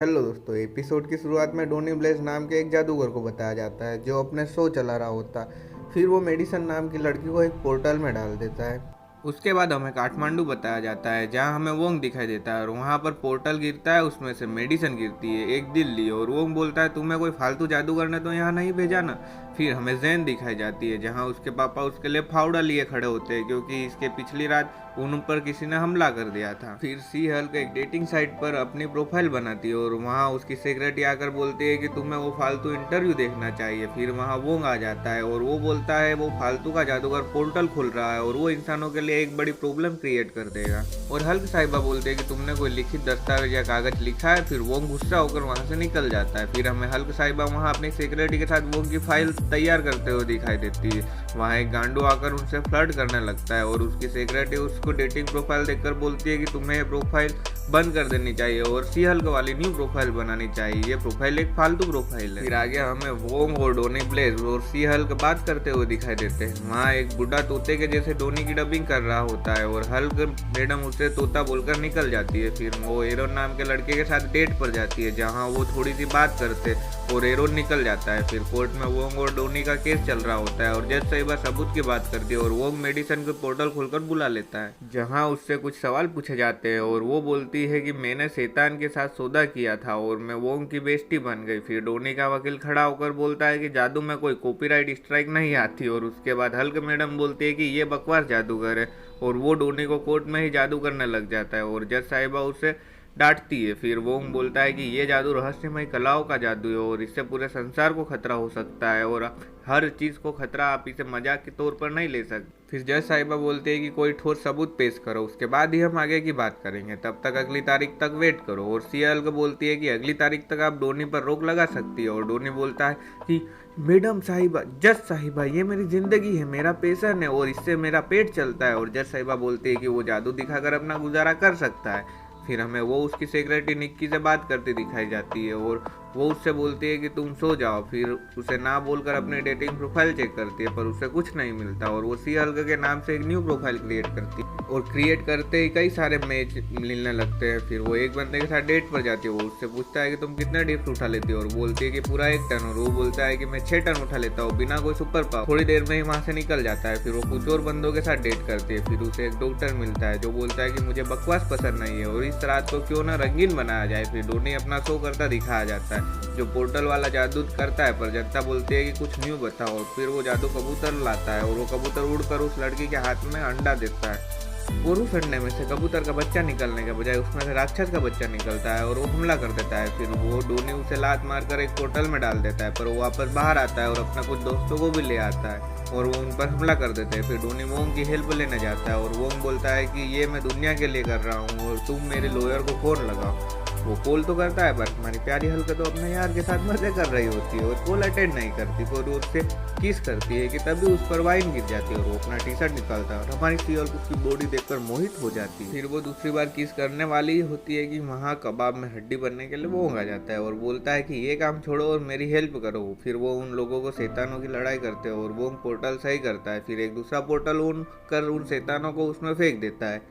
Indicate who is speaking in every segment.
Speaker 1: Hello दोस्तों, episode की शुरुआत में डोनी ब्लेज नाम के एक जादूगर को बताया जाता है जो अपने शो चला रहा होता है। फिर वो मेडिसन नाम की लड़की को एक पोर्टल में डाल देता है। उसके बाद हमें काठमांडू बताया जाता है जहां हमें वोंग दिखाई देता है और वहां पर पोर्टल गिरता है, उसमें से मेडिसन गिरती है एक दिल्ली, और वोंग बोलता है तुम्हें कोई फालतू जादूगर ने तो यहाँ नहीं भेजा ना। फिर हमें जैन दिखाई जाती है जहाँ उसके पापा उसके लिए फावड़ा लिए खड़े होते हैं क्योंकि इसके पिछली रात उन पर किसी ने हमला कर दिया था। फिर सी हल्क एक डेटिंग साइट पर अपनी प्रोफाइल बनाती है और वहाँ उसकी सेक्रेटरी आकर बोलती है कि तुम्हें वो फालतू इंटरव्यू देखना चाहिए। फिर वहाँ वोंग आ जाता है और वो बोलता है वो फालतू का जादूगर पोर्टल खुल रहा है और वो इंसानों के लिए एक बड़ी प्रॉब्लम क्रिएट कर देगा। और हल्क साहिबा बोलते हैं कि तुमने कोई लिखित दस्तावेज या कागज लिखा है। फिर वोंग गुस्सा होकर वहाँ से निकल जाता है। फिर हमें हल्क साहिबा वहाँ अपनी सेक्रेटरी के साथ वोंग की फाइल तैयार करते हुए दिखाई देती है। वहाँ एक गांडू आकर उनसे फ्लर्ट करने लगता है और उसकी सेक्रेटरी उसको डेटिंग प्रोफाइल देखकर बोलती है कि तुम्हें ये प्रोफाइल बंद कर देनी चाहिए और सी हल्क वाली न्यू प्रोफाइल बनानी चाहिए, ये प्रोफाइल एक फालतू प्रोफाइल है। फिर आगे हमें वोंग और डोनी ब्लेज और सी हल्क बात करते हुए दिखाई देते हैं। वहाँ एक बुढ़ा तोते के जैसे डोनी की डबिंग कर रहा होता है और हल्क मैडम उसे तोता बोलकर निकल जाती है। फिर वो एरोन नाम के लड़के के साथ डेट पर जाती है जहाँ वो थोड़ी सी बात करते और एरोन निकल जाता है। फिर कोर्ट में वोंग और डोनी का केस चल रहा होता है और जज साहिबा सबूत की बात करती है और वोंग मेडिसन के पोर्टल खोलकर बुला लेता है जहाँ उससे कुछ सवाल पूछे जाते हैं और वो बोलती है कि मैंने शैतान के साथ सौदा किया था और मैं वोंग की बेइज्जती बन गई। फिर डोनी का वकील खड़ा होकर बोलता है कि जादू में कोई कॉपीराइट स्ट्राइक नहीं आती और उसके बाद हल्क मैडम बोलती है कि ये बकवास जादूगर है और वो डोनी को कोर्ट में ही जादू करने लग जाता है और जज साहिबा उसे डांटती है। फिर वोंग बोलता है कि ये जादू रहस्यमय कलाओं का जादू है और इससे पूरे संसार को खतरा हो सकता है और हर चीज़ को खतरा, आप इसे मजाक के तौर पर नहीं ले सकते। फिर जज साहिबा बोलते हैं कि कोई ठोस सबूत पेश करो, उसके बाद ही हम आगे की बात करेंगे, तब तक अगली तारीख तक वेट करो। और सी हल्क बोलती है कि अगली तारीख तक आप डोनी पर रोक लगा सकती है और डोनी बोलता है कि मैडम साहिबा, जज साहिबा, ये मेरी जिंदगी है, मेरा पैशन है और इससे मेरा पेट चलता है। और जज साहिबा बोलती है कि वो जादू दिखाकर अपना गुजारा कर सकता है। फिर हमें वो उसकी सेक्रेटरी निक्की से बात करती दिखाई जाती है और वो उससे बोलती है कि तुम सो जाओ। फिर उसे ना बोलकर अपनी डेटिंग प्रोफाइल चेक करती है पर उसे कुछ नहीं मिलता और वो सी हल्क के नाम से एक न्यू प्रोफाइल क्रिएट करती है और क्रिएट करते ही कई सारे मैच मिलने लगते हैं। फिर वो एक बंदे के साथ डेट पर जाती है, वो उससे पूछता है कि तुम कितने डिप्स उठा लेती हो और बोलती है कि पूरा 1 टन, और वो बोलता है कि मैं 6 टन उठा लेता हूँ बिना कोई सुपर पावर। थोड़ी देर में ही वहाँ से निकल जाता है। फिर वो कुछ और बंदों के साथ डेट करती है। फिर उसे एक डॉक्टर मिलता है जो बोलता है कि मुझे बकवास पसंद नहीं है और इस रात को क्यों ना रंगीन बनाया जाए। फिर डोनी अपना शो करता दिखाया जाता है जो पोर्टल वाला जादू करता है पर जनता बोलती है कि कुछ न्यू बताओ। फिर वो जादू कबूतर लाता है और वो कबूतर उड़कर उस लड़की के हाथ में अंडा देता है और उस अंडे में से कबूतर का बच्चा निकलने के बजाय उसमें से राक्षस का बच्चा निकलता है और वो हमला कर देता है। फिर वो डोनी उसे लात मारकर एक पोर्टल में डाल देता है पर वो वापस बाहर आता है और अपना कुछ दोस्तों को भी ले आता है और वो उन पर हमला कर देते हैं। फिर डोनी वोंग की हेल्प लेने जाता है और वोंग बोलता है कि ये मैं दुनिया के लिए कर रहा हूँ और तुम मेरे लॉयर को फोन लगाओ। वो कॉल तो करता है पर हमारी प्यारी हल्क तो अपने यार के साथ मजे कर रही होती है और कॉल अटेंड नहीं करती। फिर वो उससे किस करती है कि तभी उस पर वाइन गिर जाती है और वो अपना टी शर्ट निकालता है और हमारी सी हल्क उसकी बॉडी देखकर मोहित हो जाती है। फिर वो दूसरी बार किस करने वाली होती है कि वहाँ कबाब में हड्डी बनने के लिए वो आ जाता है और बोलता है कि ये काम छोड़ो और मेरी हेल्प करो। फिर वो उन लोगों को शैतानों की लड़ाई करते हैं और वो पोर्टल सही करता है। फिर एक दूसरा पोर्टल उन शैतानों को उसमें फेंक देता है।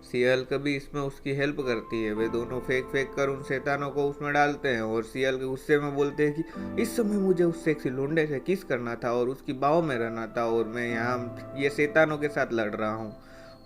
Speaker 1: सी हल्क भी इसमें उसकी हेल्प करती है। वे दोनों फेंक कर उन शैतानों को उसमें डालते हैं और सी हल्क गुस्से में बोलते हैं कि इस समय मुझे उस सेक्सी लोंडे से किस करना था और उसकी बाहों में रहना था और मैं यहाँ ये शैतानों के साथ लड़ रहा हूँ।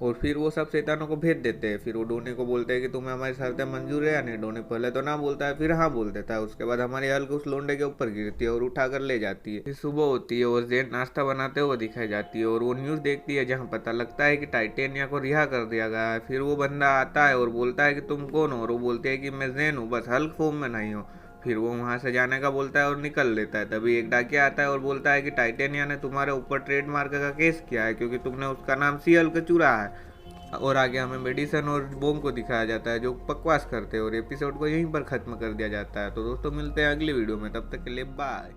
Speaker 1: और फिर वो सब शैतानों को भेज देते हैं। फिर वो डोनी को बोलते हैं कि तुम्हें हमारी शर्तें मंजूर है या नहीं। डोनी पहले तो ना बोलता है फिर हाँ बोल देता है। उसके बाद हमारी हल्क उस लोंडे के ऊपर गिरती है और उठा कर ले जाती है। फिर सुबह होती है और जेन नाश्ता बनाते हुए दिखाई जाती है और वो न्यूज़ देखती है जहाँ पता लगता है कि टाइटेनिया को रिहा कर दिया गया है। फिर वो बंदा आता है और बोलता है कि तुम कौन हो और वो बोलती है कि मैं जेन हूँ, बस हल्क फॉर्म में नहीं हूँ। फिर वो वहाँ से जाने का बोलता है और निकल लेता है। तभी एक डाकिया आता है और बोलता है कि टाइटेनिया ने तुम्हारे ऊपर ट्रेडमार्क का केस किया है क्योंकि तुमने उसका नाम सी हल्क चुरा है। और आगे हमें मेडिसन और वोंग को दिखाया जाता है जो बकवास करते हैं और एपिसोड को यहीं पर खत्म कर दिया जाता है। तो दोस्तों मिलते हैं अगली वीडियो में, तब तक के लिए बाय।